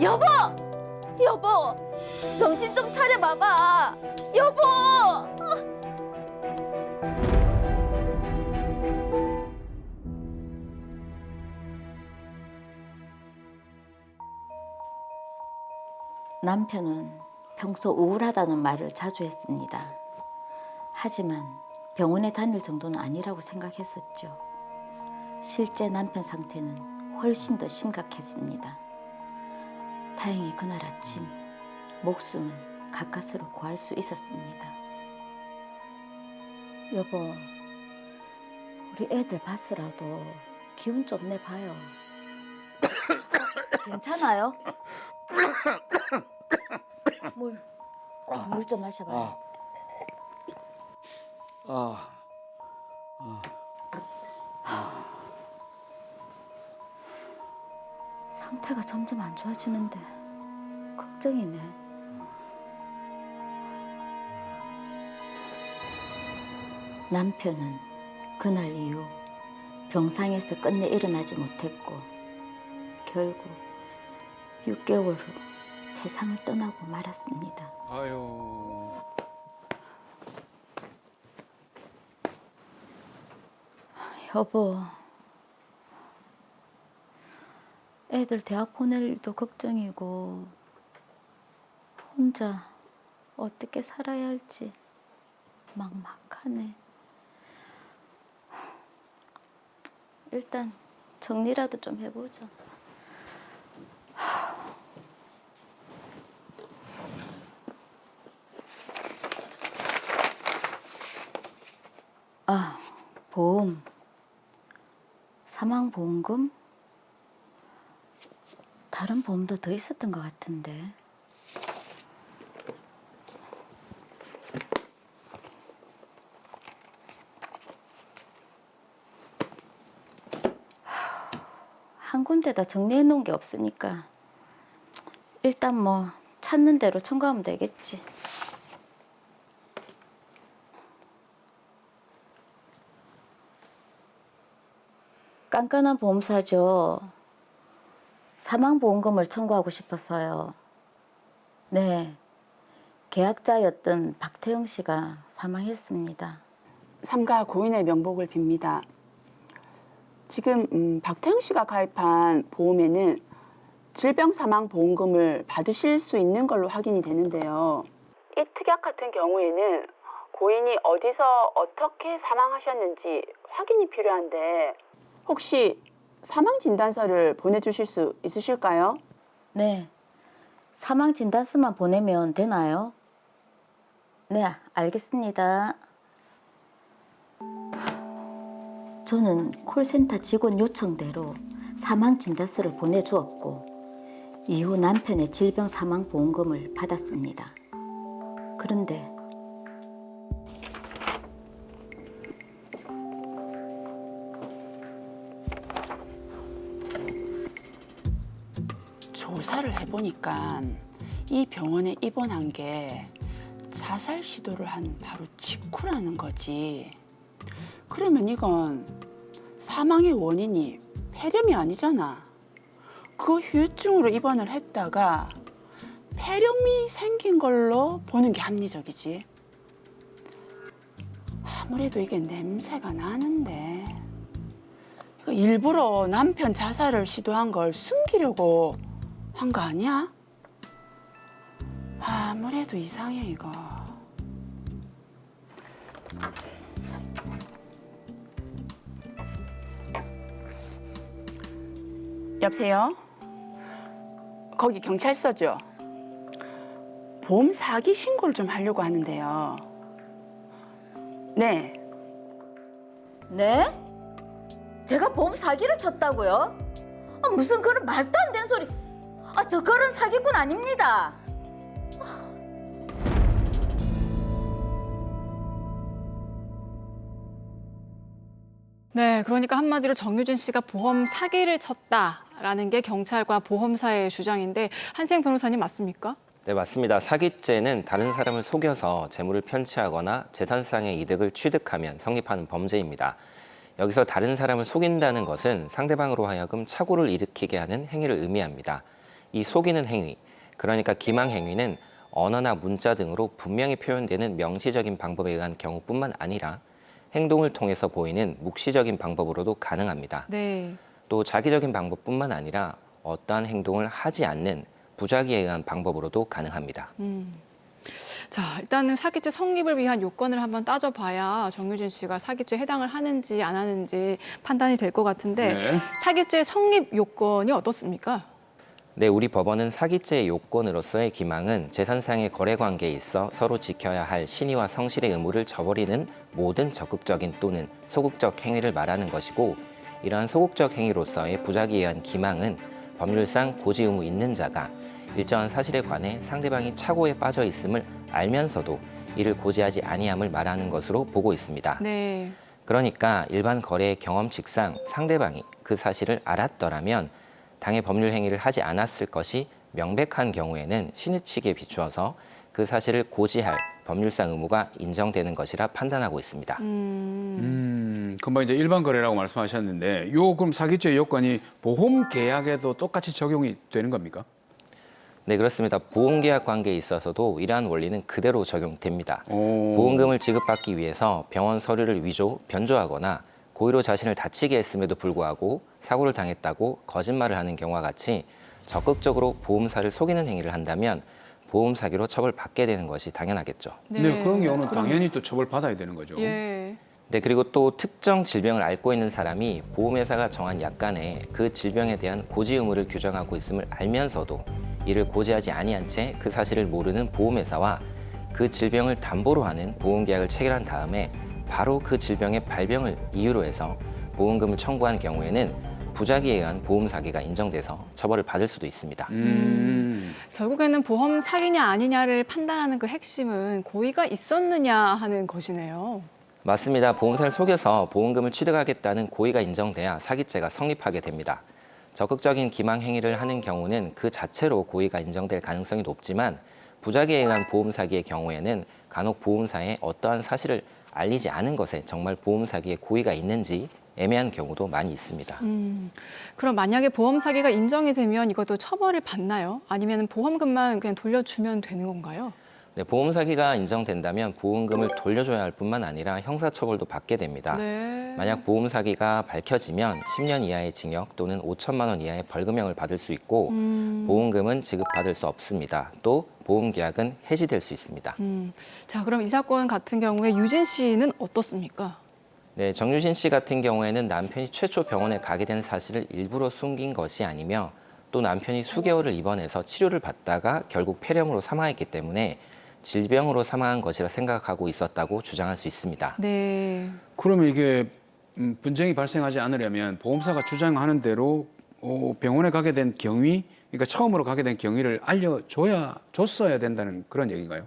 여보! 여보! 정신 좀 차려봐봐! 여보! 남편은 평소 우울하다는 말을 자주 했습니다. 하지만 병원에 다닐 정도는 아니라고 생각했었죠. 실제 남편 상태는 훨씬 더 심각했습니다. 다행히 그날 아침 목숨은 가까스로 구할 수 있었습니다. 여보, 우리 애들 봤으라도 기운 좀 내봐요. 괜찮아요? 물 좀 마셔봐요. 상태가 점점 안 좋아지는데 걱정이네. 남편은 그날 이후 병상에서 끝내 일어나지 못했고 결국 6개월 후 세상을 떠나고 말았습니다. 아유. 여보, 애들 대학 보낼 일도 걱정이고 혼자 어떻게 살아야 할지 막막하네. 일단 정리라도 좀 해보자. 아, 보험. 사망보험금? 다른 보험도 더 있었던 것 같은데. 한 군데다 정리해 놓은 게 없으니까 일단 뭐 찾는 대로 청구하면 되겠지. 깐깐한 보험사죠. 사망보험금을 청구하고 싶어서요. 네, 계약자였던 박태영 씨가 사망했습니다. 삼가 고인의 명복을 빕니다. 지금 박태영 씨가 가입한 보험에는 질병사망보험금을 받으실 수 있는 걸로 확인이 되는데요. 이 특약 같은 경우에는 고인이 어디서 어떻게 사망하셨는지 확인이 필요한데 혹시 사망진단서를 보내주실 수 있으실까요? 네, 사망진단서만 보내면 되나요? 네, 알겠습니다. 저는 콜센터 직원 요청대로 사망진단서를 보내주었고 이후 남편의 질병사망보험금을 받았습니다. 그런데 조사를 해보니까 이 병원에 입원한 게 자살 시도를 한 바로 직후라는 거지. 그러면 이건 사망의 원인이 폐렴이 아니잖아. 그 후유증으로 입원을 했다가 폐렴이 생긴 걸로 보는 게 합리적이지. 아무래도 이게 냄새가 나는데 이거 일부러 남편 자살을 시도한 걸 숨기려고 한 거 아니야? 아무래도 이상해 이거. 여보세요? 거기 경찰서죠? 보험 사기 신고를 좀 하려고 하는데요. 네. 네? 제가 보험 사기를 쳤다고요? 아, 무슨 그런 말도 안 되는 소리. 아, 저 그런 사기꾼 아닙니다. 네, 그러니까 한마디로 정유진 씨가 보험 사기를 쳤다라는 게 경찰과 보험사의 주장인데 한세영 변호사님 맞습니까? 네, 맞습니다. 사기죄는 다른 사람을 속여서 재물을 편취하거나 재산상의 이득을 취득하면 성립하는 범죄입니다. 여기서 다른 사람을 속인다는 것은 상대방으로 하여금 착오를 일으키게 하는 행위를 의미합니다. 이 속이는 행위, 그러니까 기망 행위는 언어나 문자 등으로 분명히 표현되는 명시적인 방법에 의한 경우뿐만 아니라 행동을 통해서 보이는 묵시적인 방법으로도 가능합니다. 네. 또 자기적인 방법뿐만 아니라 어떠한 행동을 하지 않는 부작위에 의한 방법으로도 가능합니다. 자, 일단은 사기죄 성립을 위한 요건을 한번 따져봐야 정유진 씨가 사기죄에 해당을 하는지 안 하는지 판단이 될 것 같은데 네. 사기죄 성립 요건이 어떻습니까? 네, 우리 법원은 사기죄의 요건으로서의 기망은 재산상의 거래 관계에 있어 서로 지켜야 할 신의와 성실의 의무를 저버리는 모든 적극적인 또는 소극적 행위를 말하는 것이고, 이러한 소극적 행위로서의 부작위에 의한 기망은 법률상 고지 의무 있는 자가 일정한 사실에 관해 상대방이 착오에 빠져 있음을 알면서도 이를 고지하지 아니함을 말하는 것으로 보고 있습니다. 네. 그러니까 일반 거래의 경험칙상 상대방이 그 사실을 알았더라면 당해 법률 행위를 하지 않았을 것이 명백한 경우에는 신의 측에 비추어서 그 사실을 고지할 법률상 의무가 인정되는 것이라 판단하고 있습니다. 금방 이제 일반 거래라고 말씀하셨는데 그럼 사기죄 요건이 보험 계약에도 똑같이 적용이 되는 겁니까? 네, 그렇습니다. 보험계약 관계에 있어서도 이러한 원리는 그대로 적용됩니다. 오. 보험금을 지급받기 위해서 병원 서류를 위조, 변조하거나 고의로 자신을 다치게 했음에도 불구하고 사고를 당했다고 거짓말을 하는 경우와 같이 적극적으로 보험사를 속이는 행위를 한다면 보험 사기로 처벌받게 되는 것이 당연하겠죠. 네, 그런 경우는 그럼- 당연히 또 처벌받아야 되는 거죠. 예. 네, 그리고 또 특정 질병을 앓고 있는 사람이 보험회사가 정한 약관에 그 질병에 대한 고지 의무를 규정하고 있음을 알면서도 이를 고지하지 아니한 채 그 사실을 모르는 보험회사와 그 질병을 담보로 하는 보험계약을 체결한 다음에 바로 그 질병의 발병을 이유로 해서 보험금을 청구한 경우에는 부작위에 의한 보험 사기가 인정돼서 처벌을 받을 수도 있습니다. 결국에는 보험 사기냐 아니냐를 판단하는 그 핵심은 고의가 있었느냐 하는 것이네요. 맞습니다. 보험사를 속여서 보험금을 취득하겠다는 고의가 인정돼야 사기죄가 성립하게 됩니다. 적극적인 기망 행위를 하는 경우는 그 자체로 고의가 인정될 가능성이 높지만 부작위에 의한 보험 사기의 경우에는 간혹 보험사에 어떠한 사실을 알리지 않은 것에 정말 보험 사기에 고의가 있는지 애매한 경우도 많이 있습니다. 그럼 만약에 보험 사기가 인정이 되면 이것도 처벌을 받나요? 아니면 보험금만 그냥 돌려주면 되는 건가요? 네, 보험 사기가 인정된다면 보험금을 돌려줘야 할 뿐만 아니라 형사처벌도 받게 됩니다. 네. 만약 보험 사기가 밝혀지면 10년 이하의 징역 또는 5천만 원 이하의 벌금형을 받을 수 있고 보험금은 지급받을 수 없습니다. 또 보험 계약은 해지될 수 있습니다. 자, 그럼 이 사건 같은 경우에 유진 씨는 어떻습니까? 네, 정유진 씨 같은 경우에는 남편이 최초 병원에 가게 된 사실을 일부러 숨긴 것이 아니며 또 남편이 수개월을 입원해서 치료를 받다가 결국 폐렴으로 사망했기 때문에 질병으로 사망한 것이라 생각하고 있었다고 주장할 수 있습니다. 네. 그러면 이게 분쟁이 발생하지 않으려면 보험사가 주장하는 대로 병원에 가게 된 경위, 그러니까 처음으로 가게 된 경위를 줬어야 된다는 그런 얘기인가요?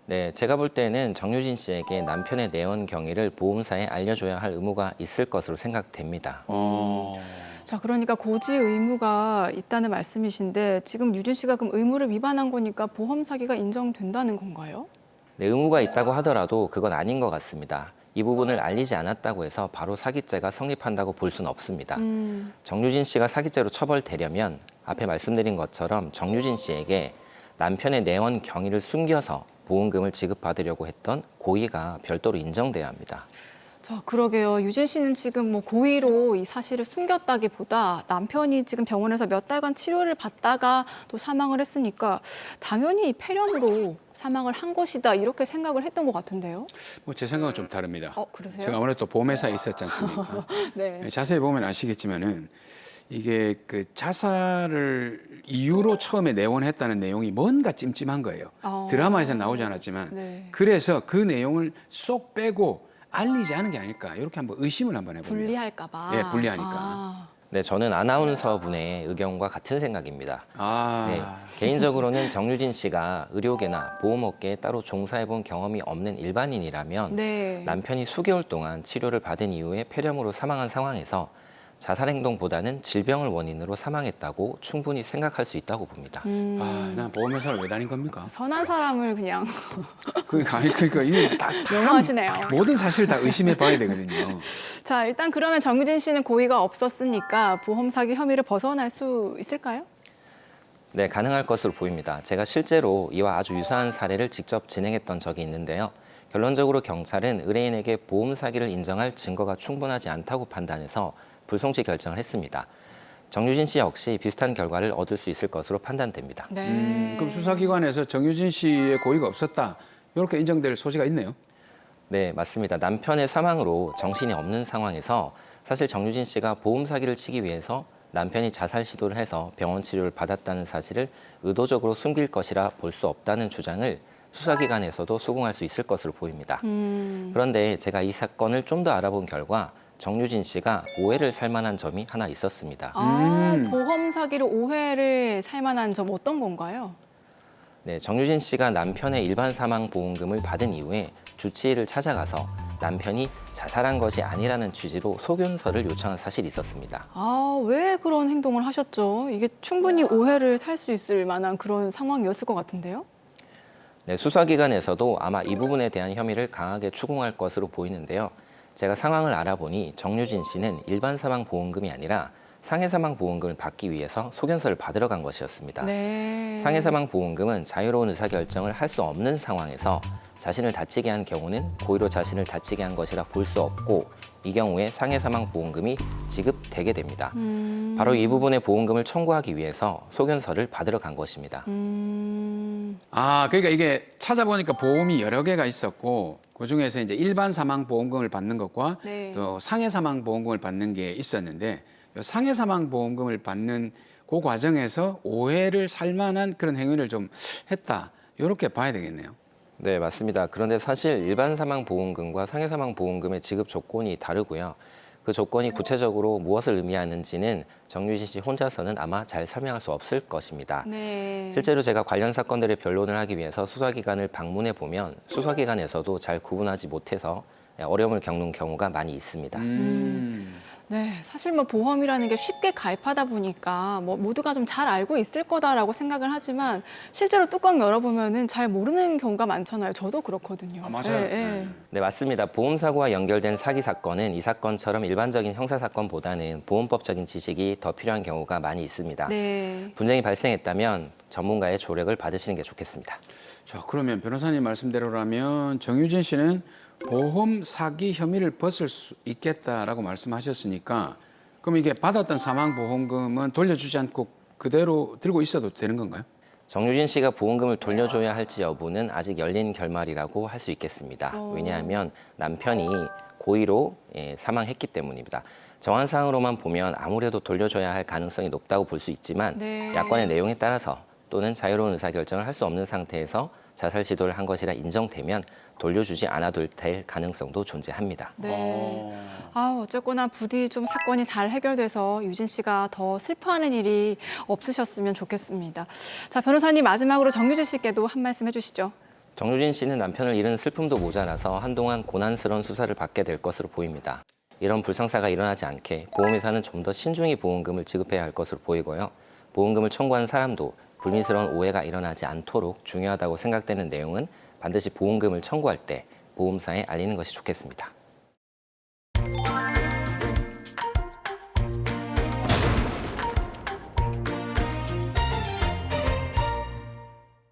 네, 제가 볼 때는 정유진 씨에게 남편의 내원 경위를 보험사에 알려줘야 할 의무가 있을 것으로 생각됩니다. 자, 그러니까 고지 의무가 있다는 말씀이신데 지금 유진 씨가 그럼 의무를 위반한 거니까 보험 사기가 인정된다는 건가요? 네, 의무가 있다고 하더라도 그건 아닌 것 같습니다. 이 부분을 알리지 않았다고 해서 바로 사기죄가 성립한다고 볼 수는 없습니다. 정유진 씨가 사기죄로 처벌되려면 앞에 말씀드린 것처럼 정유진 씨에게 남편의 내원 경위를 숨겨서 보험금을 지급받으려고 했던 고의가 별도로 인정돼야 합니다. 자, 그러게요. 유진 씨는 지금 뭐 고의로 이 사실을 숨겼다기보다 남편이 지금 병원에서 몇 달간 치료를 받다가 또 사망을 했으니까 당연히 폐렴으로 사망을 한 것이다 이렇게 생각을 했던 것 같은데요. 뭐 제 생각은 좀 다릅니다. 그러세요? 제가 아무래도 보험회사에 있었지 않습니까? 네. 자세히 보면 아시겠지만은 이게 그 자살을 이유로 처음에 내원했다는 내용이 뭔가 찜찜한 거예요. 드라마에서 나오지 않았지만 네. 그래서 그 내용을 쏙 빼고 알리지 않은 게 아닐까 이렇게 한번 의심을 한번 해봅니다. 분리할까 봐. 예, 분리하니까. 네, 저는 아나운서 분의 의견과 같은 생각입니다. 네, 아, 개인적으로는 정유진 씨가 의료계나 보험업계에 따로 종사해본 경험이 없는 일반인이라면 네. 남편이 수개월 동안 치료를 받은 이후에 폐렴으로 사망한 상황에서 자살 행동보다는 질병을 원인으로 사망했다고 충분히 생각할 수 있다고 봅니다. 난 보험회사를 왜 다닌 겁니까? 선한 사람을 그냥 그러니까 이게 다 너무하시네요. 모든 사실 다 의심해 봐야 되거든요. 자, 일단 그러면 정유진 씨는 고의가 없었으니까 보험 사기 혐의를 벗어날 수 있을까요? 네, 가능할 것으로 보입니다. 제가 실제로 이와 아주 유사한 사례를 직접 진행했던 적이 있는데요. 결론적으로 경찰은 의뢰인에게 보험 사기를 인정할 증거가 충분하지 않다고 판단해서 불송치 결정을 했습니다. 정유진 씨 역시 비슷한 결과를 얻을 수 있을 것으로 판단됩니다. 네. 그럼 수사기관에서 정유진 씨의 고의가 없었다 이렇게 인정될 소지가 있네요. 네, 맞습니다. 남편의 사망으로 정신이 없는 상황에서 사실 정유진 씨가 보험 사기를 치기 위해서 남편이 자살 시도를 해서 병원 치료를 받았다는 사실을 의도적으로 숨길 것이라 볼 수 없다는 주장을 수사기관에서도 수긍할 수 있을 것으로 보입니다. 그런데 제가 이 사건을 좀 더 알아본 결과 정유진 씨가 오해를 살 만한 점이 하나 있었습니다. 보험 사기로 오해를 살 만한 점 어떤 건가요? 네, 정유진 씨가 남편의 일반 사망 보험금을 받은 이후에 주치의를 찾아가서 남편이 자살한 것이 아니라는 취지로 소견서를 요청한 사실이 있었습니다. 왜 그런 행동을 하셨죠? 이게 충분히 오해를 살 수 있을 만한 그런 상황이었을 것 같은데요? 네, 수사기관에서도 아마 이 부분에 대한 혐의를 강하게 추궁할 것으로 보이는데요. 제가 상황을 알아보니 정유진 씨는 일반 사망 보험금이 아니라 상해 사망 보험금을 받기 위해서 소견서를 받으러 간 것이었습니다. 네. 상해 사망 보험금은 자유로운 의사결정을 할 수 없는 상황에서 자신을 다치게 한 경우는 고의로 자신을 다치게 한 것이라 볼 수 없고 이 경우에 상해 사망 보험금이 지급되게 됩니다. 바로 이 부분의 보험금을 청구하기 위해서 소견서를 받으러 간 것입니다. 그러니까 이게 찾아보니까 보험이 여러 개가 있었고 그중에서 이제 일반 사망 보험금을 받는 것과 네. 또 상해 사망 보험금을 받는 게 있었는데 상해 사망 보험금을 받는 그 과정에서 오해를 살 만한 그런 행위를 좀 했다. 이렇게 봐야 되겠네요. 네, 맞습니다. 그런데 사실 일반 사망 보험금과 상해 사망 보험금의 지급 조건이 다르고요. 그 조건이 구체적으로 무엇을 의미하는지는 정유진 씨 혼자서는 아마 잘 설명할 수 없을 것입니다. 네. 실제로 제가 관련 사건들의 변론을 하기 위해서 수사기관을 방문해 보면 수사기관에서도 잘 구분하지 못해서 어려움을 겪는 경우가 많이 있습니다. 네, 사실 뭐 보험이라는 게 쉽게 가입하다 보니까 뭐 모두가 좀 잘 알고 있을 거다라고 생각을 하지만 실제로 뚜껑 열어보면은 잘 모르는 경우가 많잖아요. 저도 그렇거든요. 맞아요. 네. 네, 맞습니다. 보험사고와 연결된 사기 사건은 이 사건처럼 일반적인 형사사건보다는 보험법적인 지식이 더 필요한 경우가 많이 있습니다. 네. 분쟁이 발생했다면 전문가의 조력을 받으시는 게 좋겠습니다. 자, 그러면 변호사님 말씀대로라면 정유진 씨는 보험 사기 혐의를 벗을 수 있겠다라고 말씀하셨으니까 그럼 이게 받았던 사망 보험금은 돌려주지 않고 그대로 들고 있어도 되는 건가요? 정유진 씨가 보험금을 돌려줘야 할지 여부는 아직 열린 결말이라고 할 수 있겠습니다. 왜냐하면 남편이 고의로 사망했기 때문입니다. 정황상으로만 보면 아무래도 돌려줘야 할 가능성이 높다고 볼 수 있지만 네. 약관의 내용에 따라서 또는 자유로운 의사결정을 할 수 없는 상태에서 자살 시도를 한 것이라 인정되면 돌려주지 않아도 될 가능성도 존재합니다. 네. 어쨌거나 부디 좀 사건이 잘 해결돼서 유진 씨가 더 슬퍼하는 일이 없으셨으면 좋겠습니다. 자, 변호사님 마지막으로 정유진 씨께도 한 말씀 해주시죠. 정유진 씨는 남편을 잃은 슬픔도 모자라서 한동안 고난스러운 수사를 받게 될 것으로 보입니다. 이런 불상사가 일어나지 않게 보험회사는 좀 더 신중히 보험금을 지급해야 할 것으로 보이고요. 보험금을 청구한 사람도 불미스러운 오해가 일어나지 않도록 중요하다고 생각되는 내용은 반드시 보험금을 청구할 때 보험사에 알리는 것이 좋겠습니다.